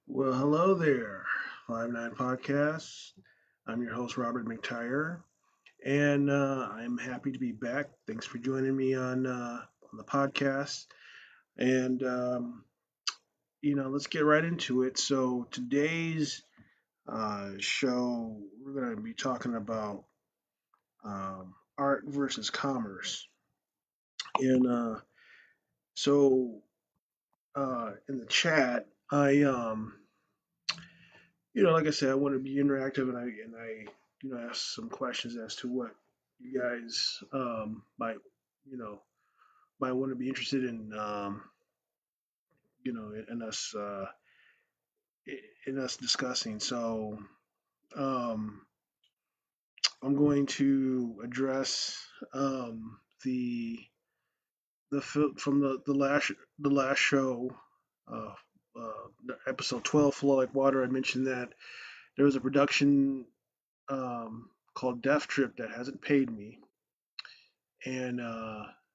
Well, hello there, 5-9 Podcasts. I'm your host, R.McTyre, and I'm happy to be back. Thanks for joining me on the podcast. And, let's get right into it. So, today's show, we're going to be talking about art versus commerce. And so, in the chat, like I said, I want to be interactive, and I ask some questions as to what you guys you know, might want to be interested in, in us in us discussing. So, um, I'm going to address the from the last show, uh, episode 12, Flow Like Water. I mentioned that there was a production called Death Trip that hasn't paid me, and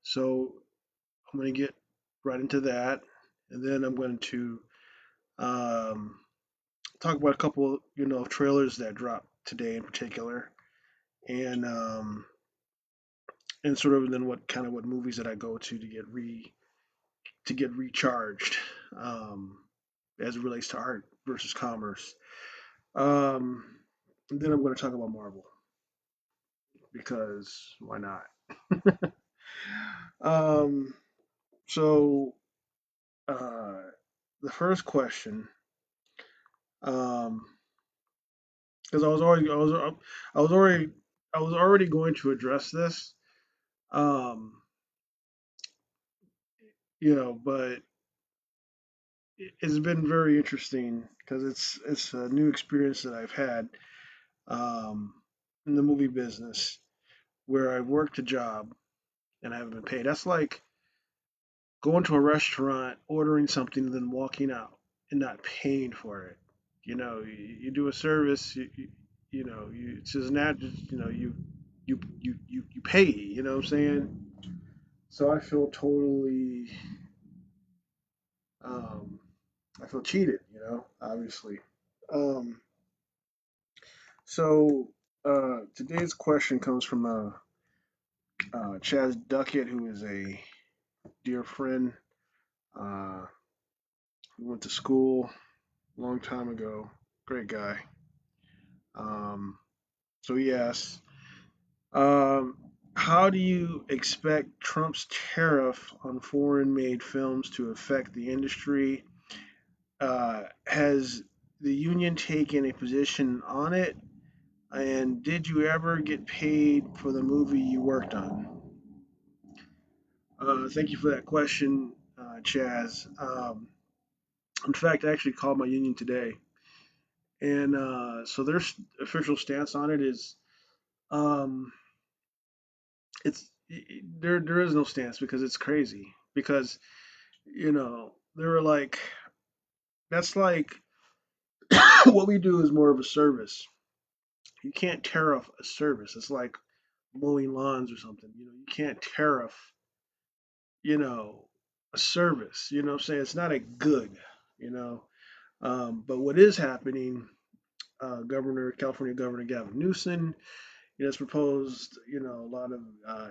so I'm going to get right into that, and then I'm going to um, talk about a couple, of trailers that dropped today in particular, and sort of then what movies that I go to get recharged, um, as it relates to art versus commerce. Um, and then I'm going to talk about Marvel because why not? Um, so uh, the first question, um, because I was already I was already going to address this, um, but it's been very interesting because it's a new experience that I've had, um, in the movie business where I've worked a job and I haven't been paid. That's like going to a restaurant, ordering something, and then walking out and not paying for it. You do a service, it's just not just, you pay, you know what I'm saying? So um, I feel cheated, obviously. Um, so today's question comes from Chaz Duckett, who is a dear friend. Uh, we went to school a long time ago. Great guy. Um, so he asks, um, how do you expect Trump's tariff on foreign-made films to affect the industry? Has the union taken a position on it? And did you ever get paid for the movie you worked on? Thank you for that question, Chaz. In fact, I actually called my union today, and so their official stance on it is, um, there is no stance because it's crazy. Because they were like, that's like what we do is more of a service. You can't tariff a service. It's like mowing lawns or something. You can't tariff, you know, a service. You know what I'm saying? It's not a good, you know. But what is happening, California Governor Gavin Newsom, has proposed, a lot of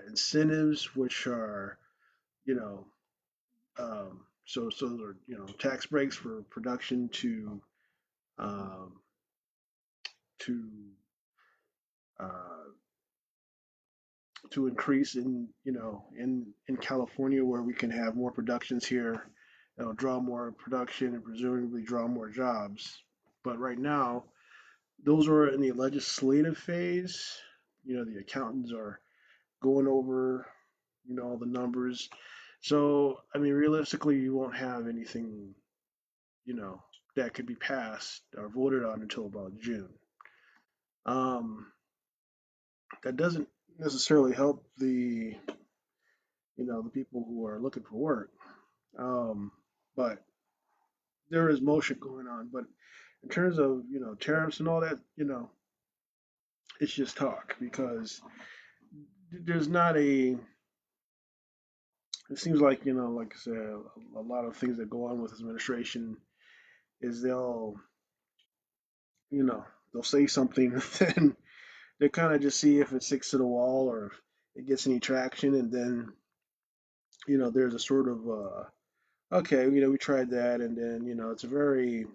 incentives, which are, you know, so those are, tax breaks for production um, to uh, to increase in California, where we can have more productions here. It'll draw more production and presumably draw more jobs. But right now, those are in the legislative phase. The accountants are going over, all the numbers. So, I mean, realistically, you won't have anything, you know, that could be passed or voted on until about June. Um, that doesn't necessarily help the people who are looking for work. Um, but there is motion going on. But in terms of, tariffs and all that, it's just talk because there's not a, it seems like, like I said, a lot of things that go on with this administration, is you know, they'll say something, and then they kind of just see if it sticks to the wall or if it gets any traction, and then there's a sort of okay, we tried that, and then it's a very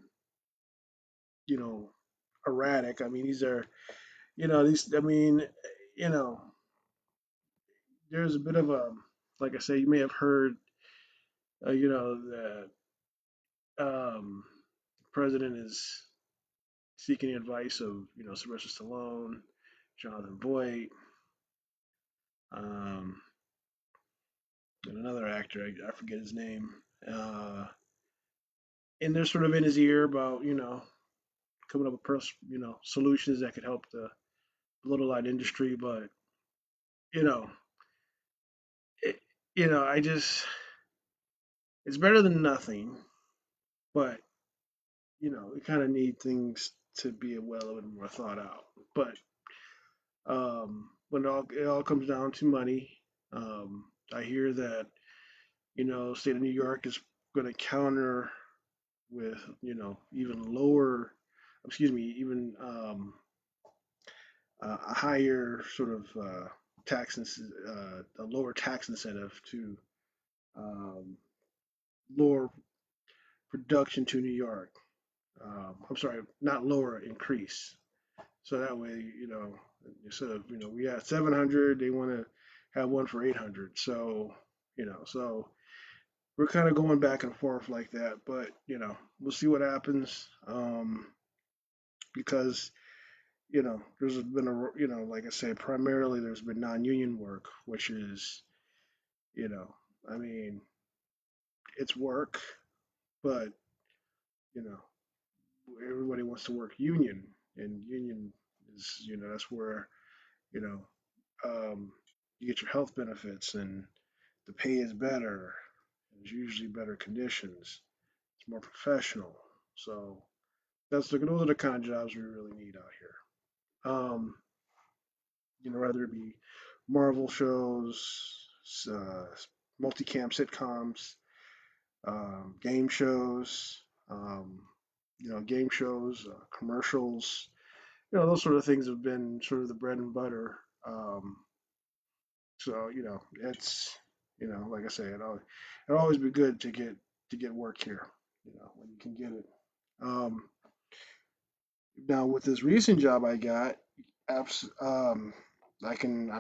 you know erratic. I mean, these are these. I mean, you know, there's a bit of a like I say, you may have heard, that the president is seeking the advice of Sylvester Stallone, Jonathan Voight, um, and another actor. I forget his name. Uh, and they're sort of in his ear about coming up with solutions that could help the little light industry. But you know, it, I just it's better than nothing. But we kind of need things to be a little bit more thought out. But when it all comes down to money, I hear that state of New York is going to counter with even lower, excuse me, even a higher sort of a lower tax incentive to um, lower production to New York. I'm sorry, not lower, increase. So that way, instead of we got 700, they want to have one for 800. So so we're kind of going back and forth like that. But we'll see what happens. Because there's been like I said, primarily there's been non-union work, which is you know, I mean, it's work, but you know, everybody wants to work union, and union is that's where you know you get your health benefits, and the pay is better. There's usually better conditions. It's more professional. So those are the kind of jobs we really need out here. Whether it be Marvel shows, uh, multicam sitcoms, game shows, um, game shows, commercials. Those sort of things have been sort of the bread and butter. So it's like I say, it'll always be good to get work here. When you can get it. Um, Now with this recent job I got, I'm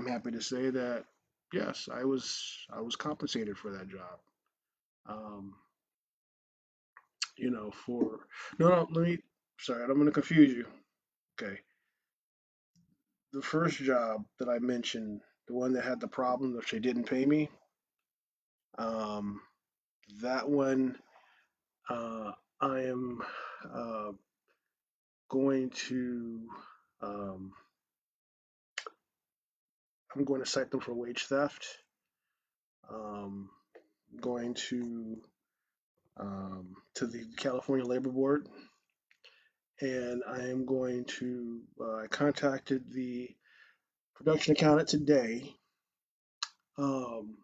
happy to say that yes, I was compensated for that job. Um, for no, no, let me sorry, I'm gonna confuse you. Okay, the first job that I mentioned, the one that had the problem that they didn't pay me, um, that one, uh, I am uh, going to um, I'm going to cite them for wage theft. Um, going to the California Labor Board, and I am going to. I contacted the production accountant today, um,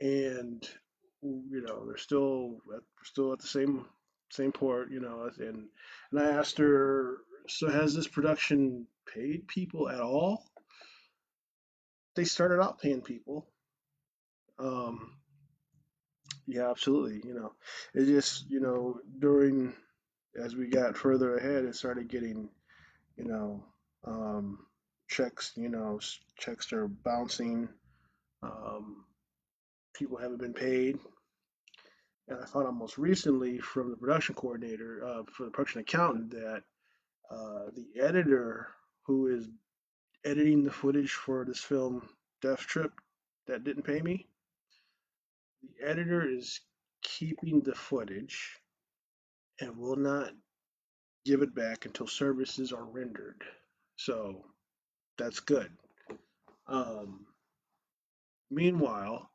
and they're still at the same port, and I asked her, so has this production paid people at all? They started out paying people. Um, yeah, absolutely. It just during as we got further ahead, it started getting you know um, checks. Checks are bouncing. Um, People haven't been paid. And I found out most recently from the production coordinator, for the production accountant, that the editor who is editing the footage for this film, Death Trip, that didn't pay me, the editor is keeping the footage and will not give it back until services are rendered. So that's good. Um, Meanwhile,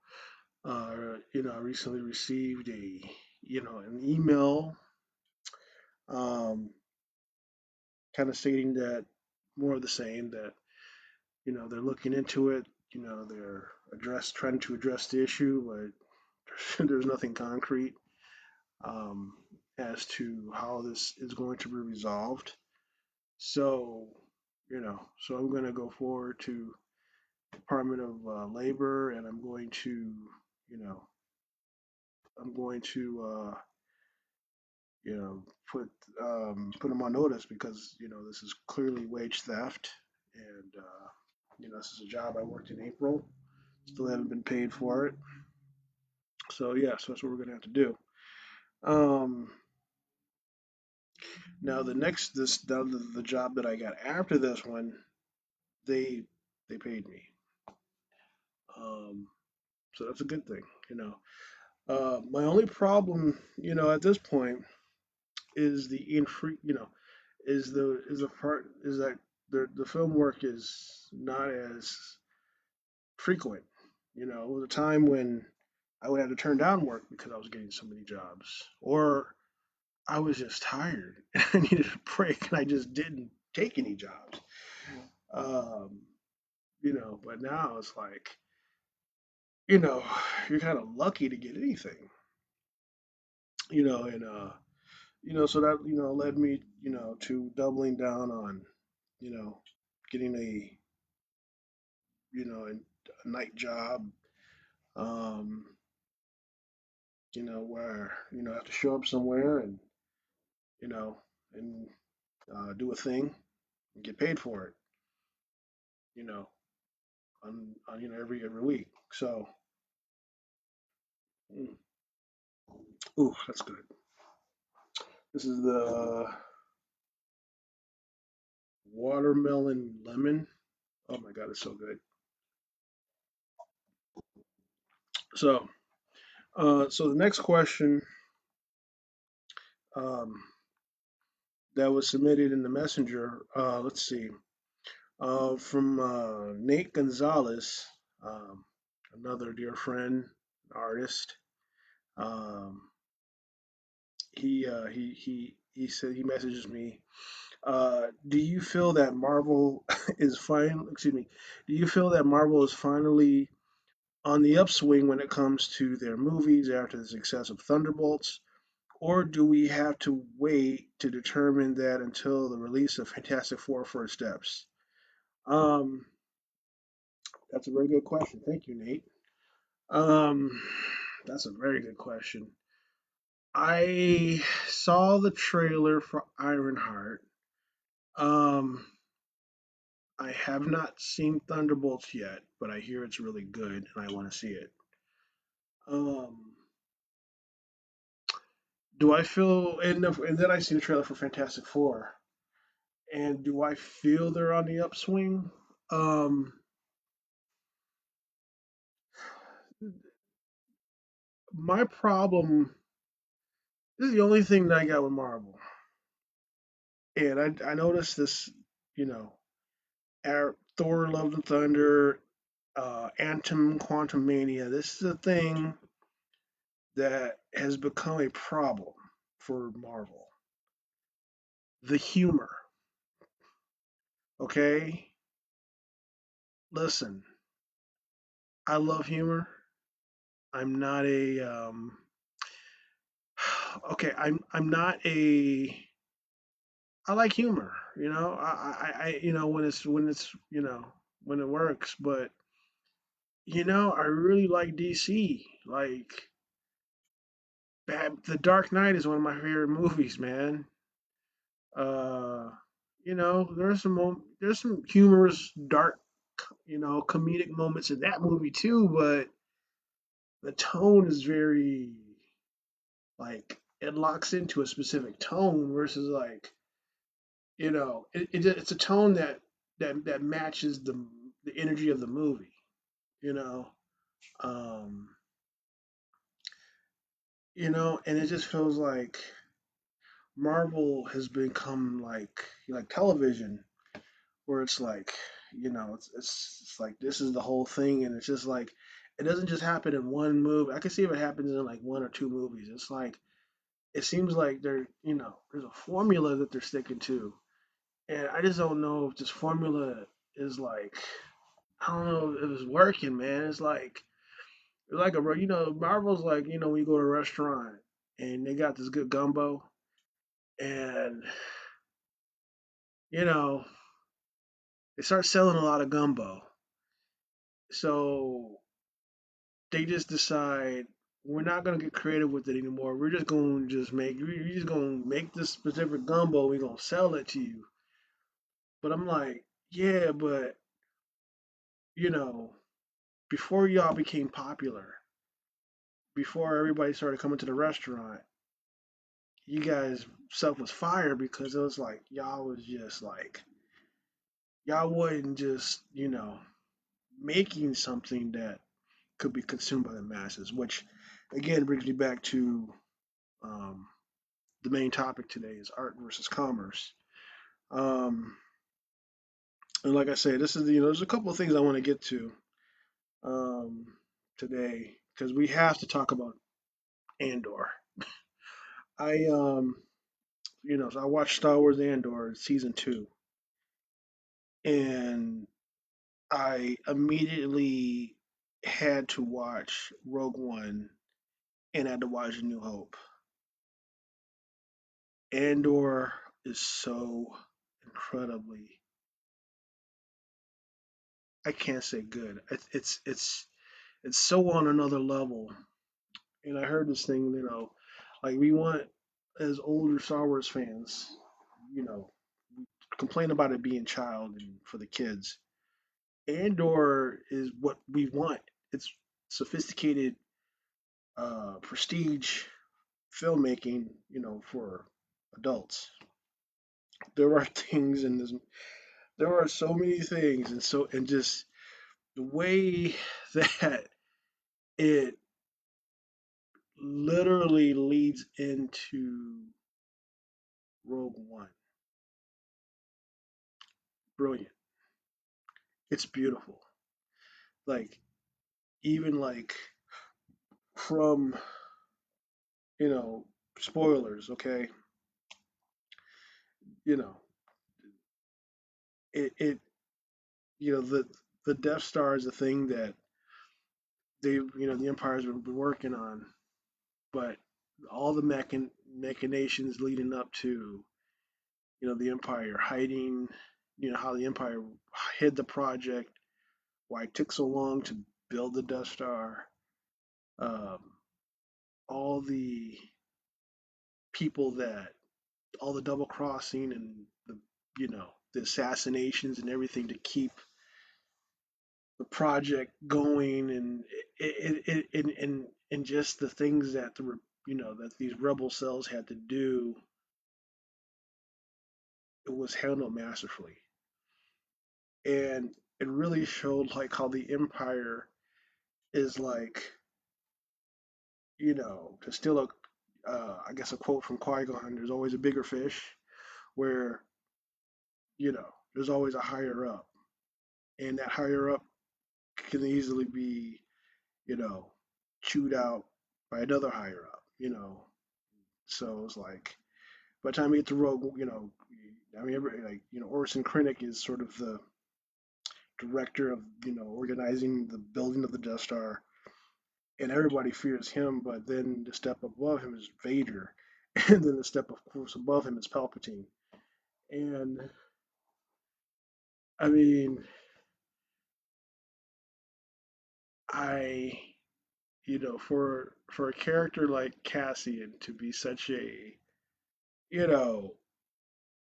I recently received an email, um, kind of stating that more of the same, that they're looking into it. They're trying to address the issue, but there's nothing concrete. Um, as to how this is going to be resolved. So, so I'm going to go forward to Department of Labor, and you know, I'm going to, you know, put put them on notice because this is clearly wage theft, and this is a job I worked in April, still haven't been paid for it. So yeah, so that's what we're going to have to do. Um, Now the job that I got after this one, they they paid me. Um, so that's a good thing. My only problem, at this point is the infre is the part is that the film work is not as frequent. It was a time when I would have to turn down work because I was getting so many jobs, or I was just tired and I needed a break, and I just didn't take any jobs. Um, but now it's like, you know, you're kind of lucky to get anything, and so that led me, to doubling down on, you know, getting a night job, um, where I have to show up somewhere and you know and do a thing and get paid for it, you know, on every week. So, mm, ooh, that's good. This is the watermelon lemon. Oh my God, it's so good. So, so the next question, um, that was submitted in the messenger. Let's see, from Nate Gonzalez, um, another dear friend, artist. Um, he said he messages me. Do you feel that Marvel is fine? Excuse me. Do you feel that Marvel is finally on the upswing when it comes to their movies after the success of Thunderbolts? Or do we have to wait to determine that until the release of Fantastic Four First Steps? Um, that's a very good question. Thank you, Nate. Um, that's a very good question. I saw the trailer for Ironheart. Um, I have not seen Thunderbolts yet, but I hear it's really good and I want to see it. Um, do I feel and then I see the trailer for Fantastic Four, and do I feel they're on the upswing? Um, my problem, this is the only thing that I got with Marvel, and I noticed this, you know, Thor: Love and Thunder, Anthem, Quantum Mania. This is a thing that has become a problem for Marvel. The humor, okay? Listen, I love humor. I'm not a okay. I'm not a. I like humor. When when it works. But I really like DC. Like, The Dark Knight is one of my favorite movies, man. Uh, there's some humorous, dark, comedic moments in that movie too. But the tone is very, like, it locks into a specific tone versus, like, it's a tone that matches the energy of the movie. You know, um, and it just feels like Marvel has become like television, where it's like, it's like this is the whole thing, and it's just like it doesn't just happen in one movie. I can see if it happens in like one or two movies. It's like it seems like there's a formula that they're sticking to, and I just don't know if this formula is like, I don't know if it's working, man. It's like a Marvel's like, when you go to a restaurant and they got this good gumbo, and you know they start selling a lot of gumbo, so they just decide we're not gonna get creative with it anymore. We're just gonna just make we're just gonna make this specific gumbo. We're gonna sell it to you. But I'm like, yeah, but you know, before y'all became popular, before everybody started coming to the restaurant, you guys stuff was fire because it was like y'all was just like y'all wasn't just making something that could be consumed by the masses, which again brings me back to um, the main topic today is art versus commerce. Um, and like I say, this is there's a couple of things I want to get to um, today because we have to talk about Andor. So I watched Star Wars Andor season two, and I immediately had to watch Rogue One and had to watch A New Hope. Andor is so incredibly, I can't say good. It's so on another level. And I heard this thing, like we want as older Star Wars fans, you know, we complain about it being child and for the kids. Andor is what we want. It's sophisticated, prestige filmmaking, for adults. There are things in this. There are so many things, and just the way that it literally leads into Rogue One. Brilliant. It's beautiful. Like even like from you know spoilers. Okay, you know it the Death Star is a thing that the Empire's been working on, but all the machinations leading up to the Empire hiding, how the Empire hid the project, why it took so long to build the Death Star, um, all the people that all the double crossing and the assassinations and everything to keep the project going, and and just the things that that these rebel cells had to do. It was handled masterfully, and it really showed like how the Empire is like, to steal a, I guess a quote from Qui-Gon, there's always a bigger fish, where, there's always a higher up, and that higher up can easily be, you know, chewed out by another higher up. So it's like, by the time you get to Rogue, I mean, like, Orson Krennic is sort of the director of, organizing the building of the Death Star, and everybody fears him, but then the step above him is Vader, and then the step, of course, above him is Palpatine. And I mean, I, for a character like Cassian to be such a, you know,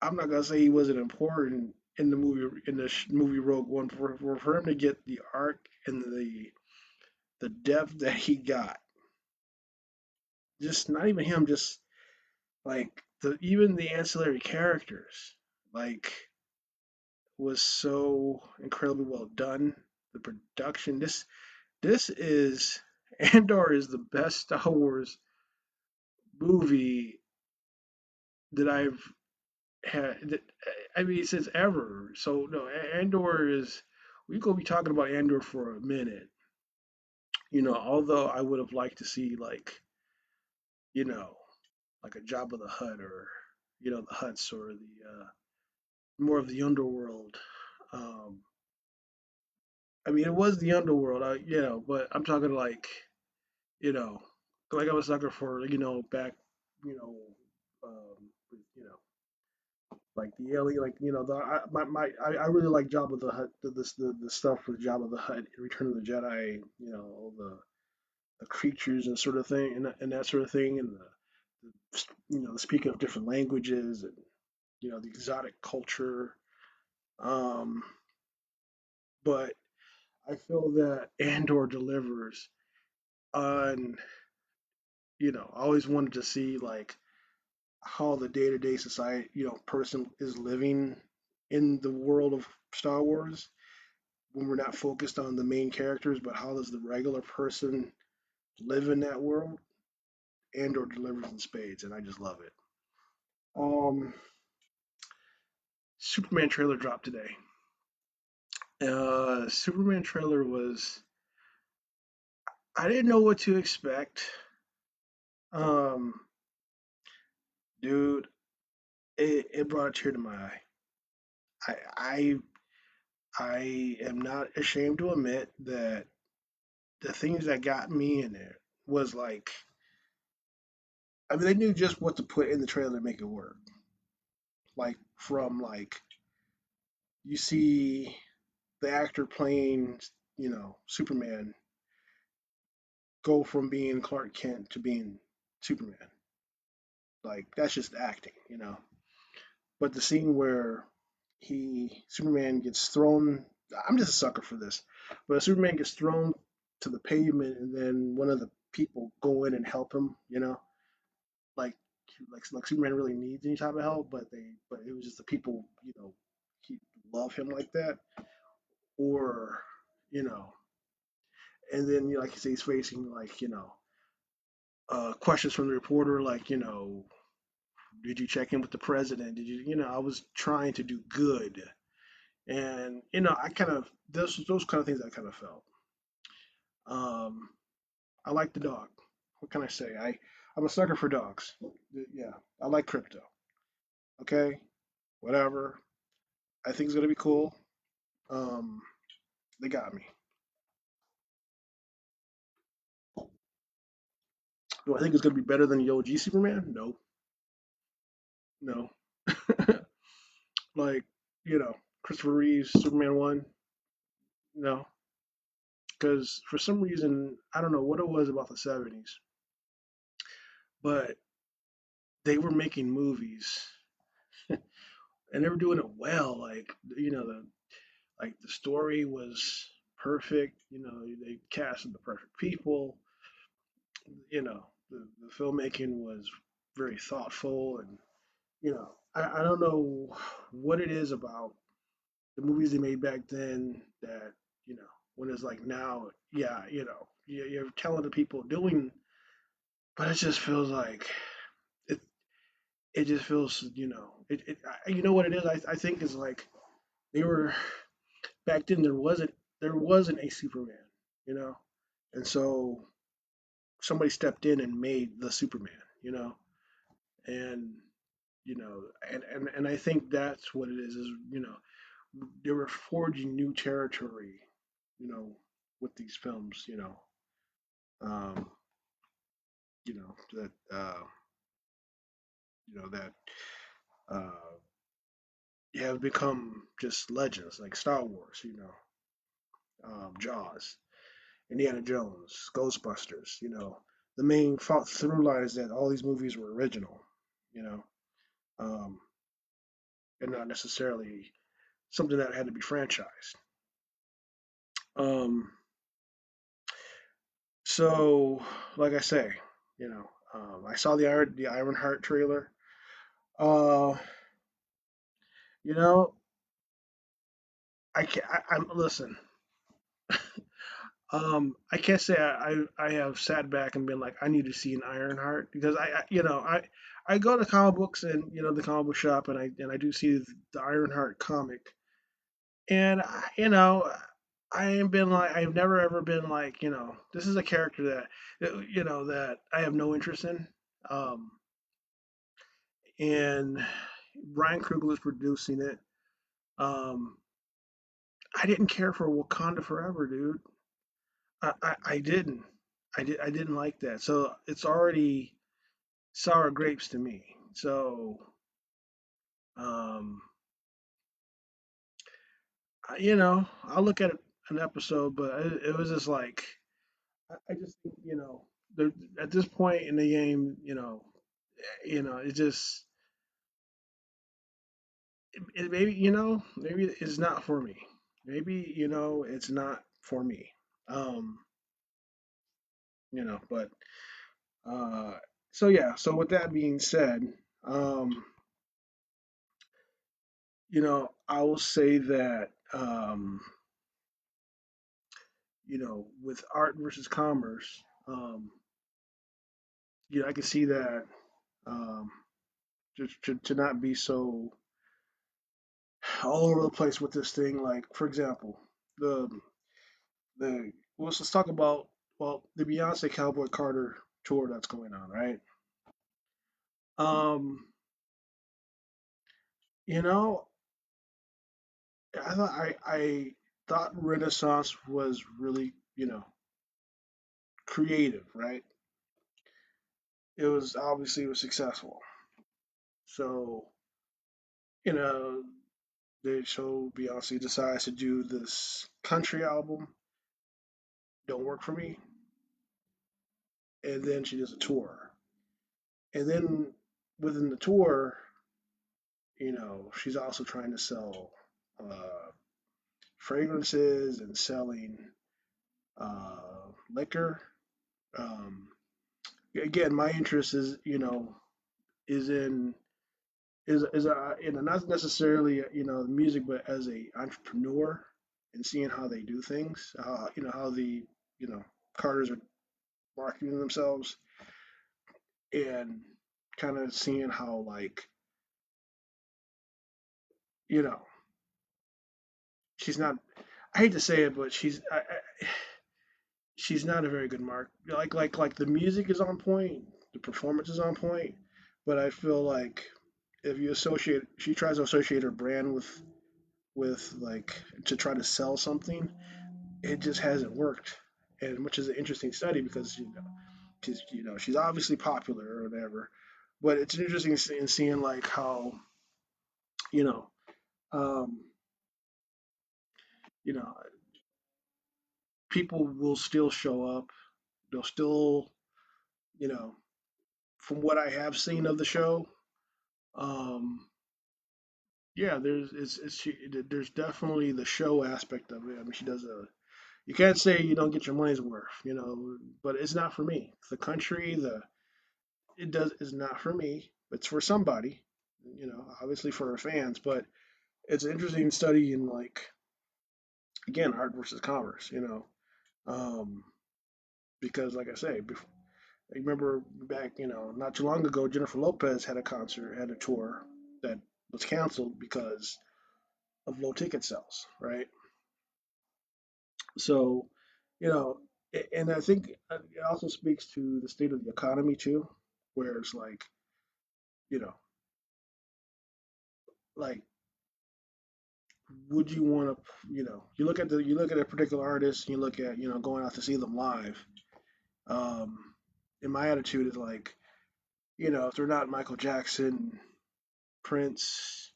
I'm not gonna say he wasn't important in the movie movie Rogue One, for him to get the arc and the depth that he got, just not even him, just like even the ancillary characters, like, was so incredibly well done. The production, this is Andor is the best Star Wars movie that I've had. I mean, since ever. So no, Andor is. We gonna be talking about Andor for a minute. Although I would have liked to see you know, like a Jabba the Hutt, or the Hutts, or the more of the underworld. Um, I mean, it was the underworld, but I'm talking you know, like I was looking for, back. you know, you know, like the alien, like the I really like Jabba the Hutt, the stuff with Jabba the Hutt, Return of the Jedi, all the creatures and sort of thing, and that sort of thing, and the speaking of different languages, and the exotic culture. Um, but I feel that Andor delivers on, I always wanted to see like how the day-to-day society, person is living in the world of Star Wars when we're not focused on the main characters, but how does the regular person live in that world? Andor delivers in spades, and I just love it. Um, Superman trailer dropped today. Superman trailer was, I didn't know what to expect. Um, Dude, it brought a tear to my eye. I I I am not ashamed to admit that the things that got me in there was like, I mean, they knew just what to put in the trailer to make it work. Like from like you see the actor playing, Superman go from being Clark Kent to being Superman. Like that's just acting. But the scene where Superman gets thrown, I'm just a sucker for this. But Superman gets thrown to the pavement, and then one of the people go in and help him. Like like Superman really needs any type of help, but it was just the people he love him like that, or you know, and then like you say, he's facing like questions from the reporter, like did you check in with the president? Did I was trying to do good, and I kind of those kind of things I kind of felt. Um, I like the dog. What can I say? I'm a sucker for dogs. Yeah, I like crypto. Okay, whatever. I think it's gonna be cool. Um, they got me. Do I think it's gonna be better than the OG Superman? No, no. Like Christopher Reeves Superman one. No, because for some reason I don't know what it was about the '70s, but they were making movies and they were doing it well. Like the story was perfect. They casted the perfect people. The filmmaking was very thoughtful, and I don't know what it is about the movies they made back then that when it's like now, yeah, you have talented people doing, but it just feels like it. It just feels you know what it is. I think is like they were back then. There wasn't a Superman, you know, and so somebody stepped in and made the Superman, and and I think that's what it is. They were forging new territory, you know, with these films, um, that that uh, have become just legends like Star Wars, Jaws, Indiana Jones, Ghostbusters. The main through line is that all these movies were original, you know, um, and not necessarily something that had to be franchised. Um, so, like I say, I saw the Ironheart trailer. Uh, you know, I'm listen. I can't say I have sat back and been like I need to see an Ironheart because I go to comic books and the comic book shop and I do see the Ironheart comic and I ain't been like I've never ever been like this is a character that I have no interest in. Um, and Brian Krugel is producing it. Um, I didn't care for Wakanda Forever, dude. I didn't. I didn't like that. So it's already sour grapes to me. So, um, I'll look at an episode, but it was just like I just think, there, at this point in the game, it just maybe maybe it's not for me. Maybe it's not for me. Um, but uh, so yeah. So with that being said, um, I will say that with art versus commerce, I can see that um, to not be so all over the place with this thing. Like, for example, the let's talk about the Beyonce Cowboy Carter tour that's going on, right? Um, you know, I thought Renaissance was really creative, right? It was successful. So you know so Beyonce decides to do this country album, don't work for me, and then she does a tour, and then within the tour, she's also trying to sell uh, fragrances and selling liquor. Um, Again, my interest is in not necessarily the music, but as a entrepreneur and seeing how they do things. How the you know Carters are marketing themselves and kind of seeing how like you know she's not. I hate to say it, but she's not a very good mark. Like the music is on point, the performance is on point, but I feel like if you associate, she tries to associate her brand with like to try to sell something, it just hasn't worked. And which is an interesting study because she's obviously popular or whatever, but it's interesting in seeing like how you know um, you know people will still show up. They'll still you know from what I have seen of the show, um, yeah, there's definitely the show aspect of it. I mean, she does a. You can't say you don't get your money's worth, but it's not for me. The country, the it does is not for me. It's for somebody, obviously for our fans. But it's an interesting study in like again art versus commerce, um, because like I say, I remember back, not too long ago, Jennifer Lopez had a concert, had a tour that was canceled because of low ticket sales, right? So, you know, and I think it also speaks to the state of the economy too, where it's you know, like, would you want to, you look at a particular artist, and you look at, going out to see them live. Um, and my attitude is like, if they're not Michael Jackson, Prince,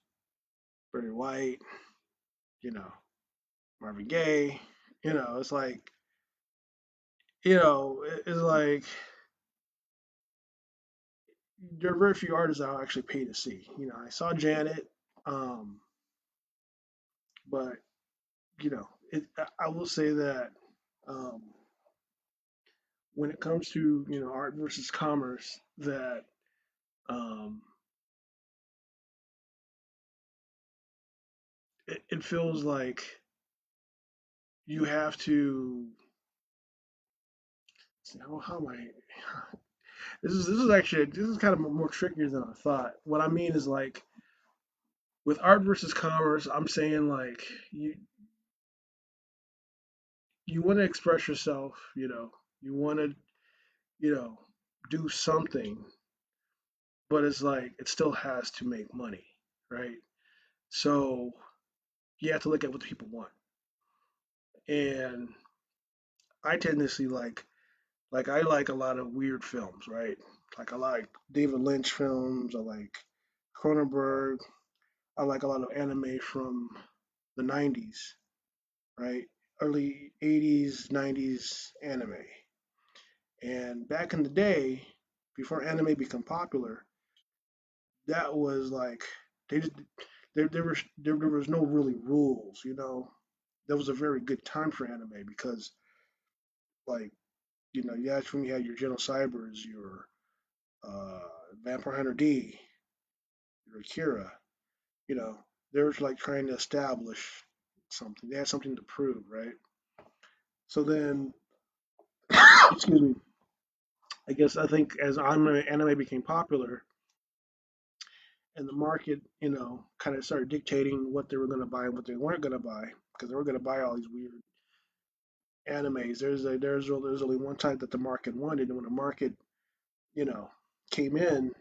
Barry White, you know, Marvin Gaye, it's like, it's like there are very few artists I'll actually pay to see. I saw Janet, um, but I will say that um, when it comes to art versus commerce, that um, it feels like you have to. How am I? This is kind of more trickier than I thought. What I mean is like with art versus commerce, I'm saying like you want to express yourself, you want to you know do something, but it's like it still has to make money, right? So you have to look at what the people want. And I tend to see like I like a lot of weird films, right? Like I like David Lynch films. I like Cronenberg. I like a lot of anime from the '90s, right? Early '80s, '90s anime. And back in the day, before anime became popular, that was like they just, there was no really rules, you know. That was a very good time for anime because like that's when you had your Geno Cybers, your uh, Vampire Hunter D, your Akira. You know, they were like trying to establish something. They had something to prove, right? So then, excuse me. I guess I think as anime became popular and the market, kind of started dictating what they were going to buy and what they weren't going to buy because they were going to buy all these weird animes. There's only one type that the market wanted, and when the market, you know, came in,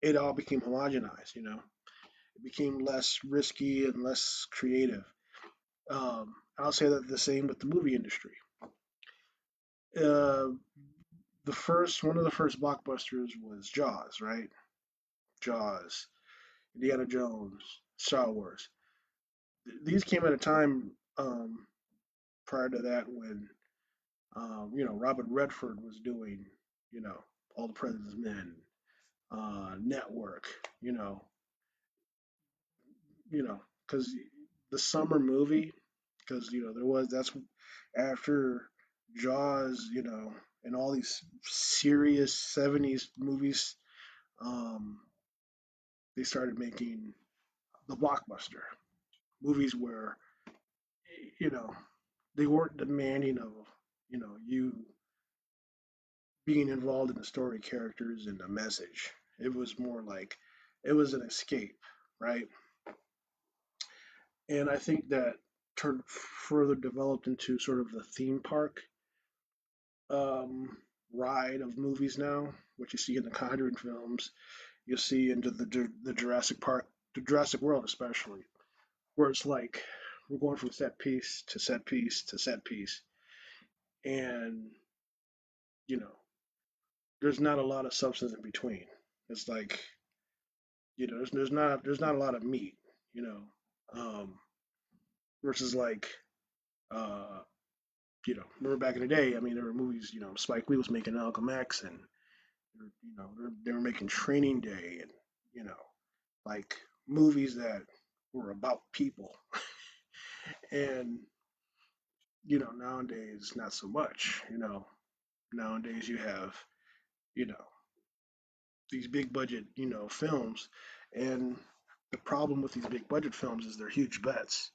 it all became homogenized. It became less risky and less creative. I'll say that the same with the movie industry. Uh, one of the first blockbusters was Jaws, right? Jaws, Indiana Jones, Star Wars. These came at a time prior to that when Robert Redford was doing you know All the President's Men, Network, you know, because the summer movie, because there was that's after Jaws, and all these serious '70s movies, um, they started making the blockbuster movies where you know they weren't demanding of you being involved in the story, characters, and the message. It was more like it was an escape, right? And I think that turned further developed into sort of the theme park um, ride of movies now, what you see in the Conjuring films, you'll see into the Jurassic Park, the Jurassic World especially, where it's like we're going from set piece to set piece to set piece, and you know, there's not a lot of substance in between. It's like there's not a lot of meat, you know, um, versus like uh, remember back in the day. I mean, there were movies, Spike Lee was making Malcolm X, and they were making Training Day, and you know, like movies that were about people. And nowadays not so much. Nowadays you have you know these big budget films, and the problem with these big budget films is they're huge bets.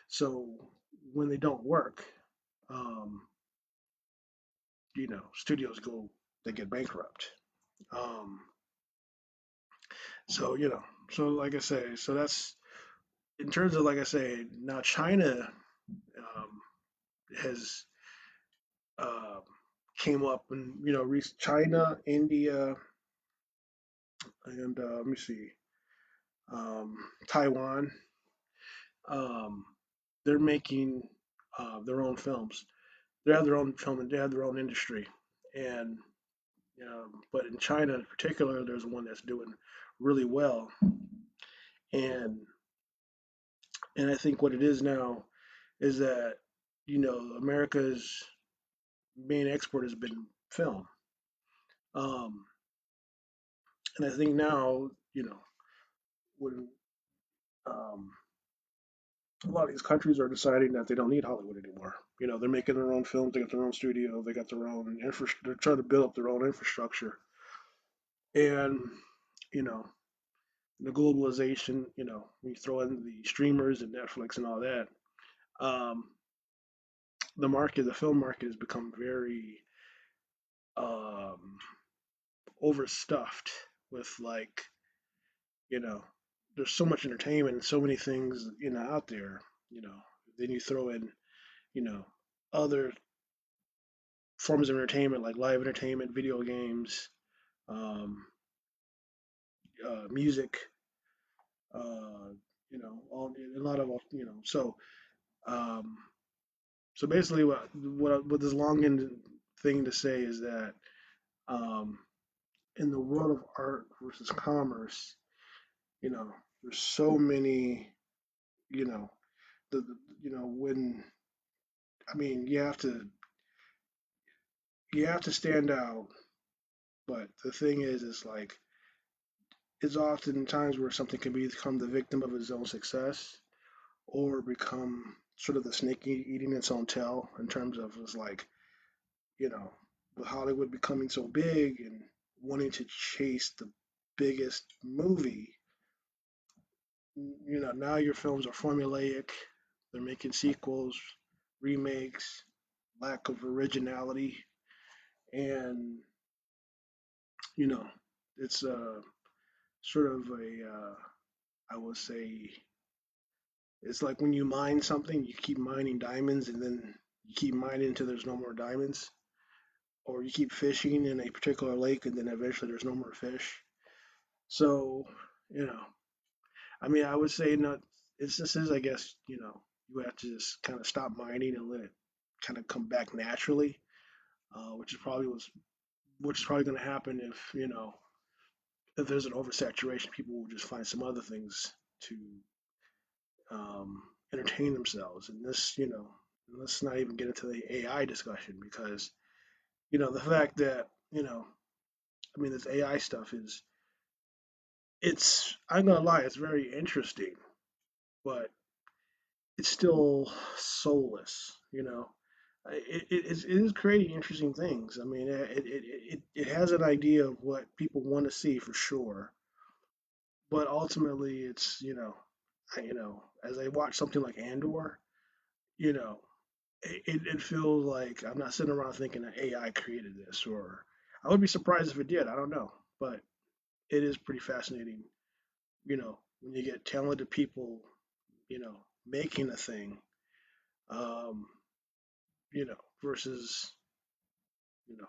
So when they don't work, um, studios they get bankrupt. Um, so like I say, so that's in terms of like I say. Now China um, has um, came up, and China, India, and let me see, um, Taiwan. Um, they're making their own films. They have their own film and they have their own industry. And but in China in particular, there's one that's doing really well. And I think what it is now is that America's main export has been film. Um, and I think now when um, a lot of these countries are deciding that they don't need Hollywood anymore. They're making their own films. They got their own studio. They got their own They're trying to build up their own infrastructure. And you know, the globalization. When you throw in the streamers and Netflix and all that, um, the film market, has become very um, overstuffed with like you know, there's so much entertainment and so many things out there. You know, then you throw in you know other forms of entertainment like live entertainment, video games, um, music, all a lot of um, so basically what this long-ended thing to say is that um, in the world of art versus commerce, you know, there's so many, you know, the you know when I mean you have to stand out, but the thing is like it's often times where something can become the victim of its own success or become sort of the snake eating its own tail in terms of it's like, you know, with Hollywood becoming so big and wanting to chase the biggest movie, you know, now your films are formulaic. They're making sequels, remakes, lack of originality, and you know, it's sort of I would say, it's like when you mine something, you keep mining diamonds, and then you keep mining until there's no more diamonds, or you keep fishing in a particular lake, and then eventually there's no more fish. So, you know, I mean, I would say not instances, I guess, you know, you have to just kind of stop mining and let it kind of come back naturally, which is probably going to happen if, you know, if there's an oversaturation, people will just find some other things to entertain themselves. And this, you know, let's not even get into the AI discussion because, you know, the fact that, you know, I mean, this AI stuff is, I'm going to lie, it's very interesting, but it's still soulless, you know. It is creating interesting things. I mean, it has an idea of what people want to see for sure, but ultimately, it's you know, as I watch something like Andor, you know, it feels like I'm not sitting around thinking that AI created this, or I would be surprised if it did. I don't know, but it is pretty fascinating, you know, when you get talented people, you know, making a thing, um, you know, versus you know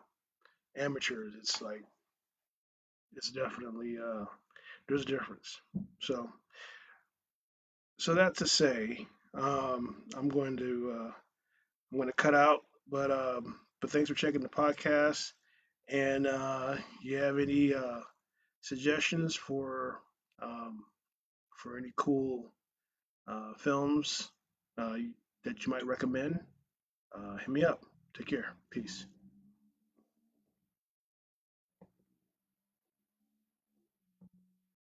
amateurs. It's like it's definitely there's a difference. So that to say, I'm going to cut out, but thanks for checking the podcast. And you have any suggestions um, for any cool films uh, that you might recommend? Hit me up. Take care. Peace.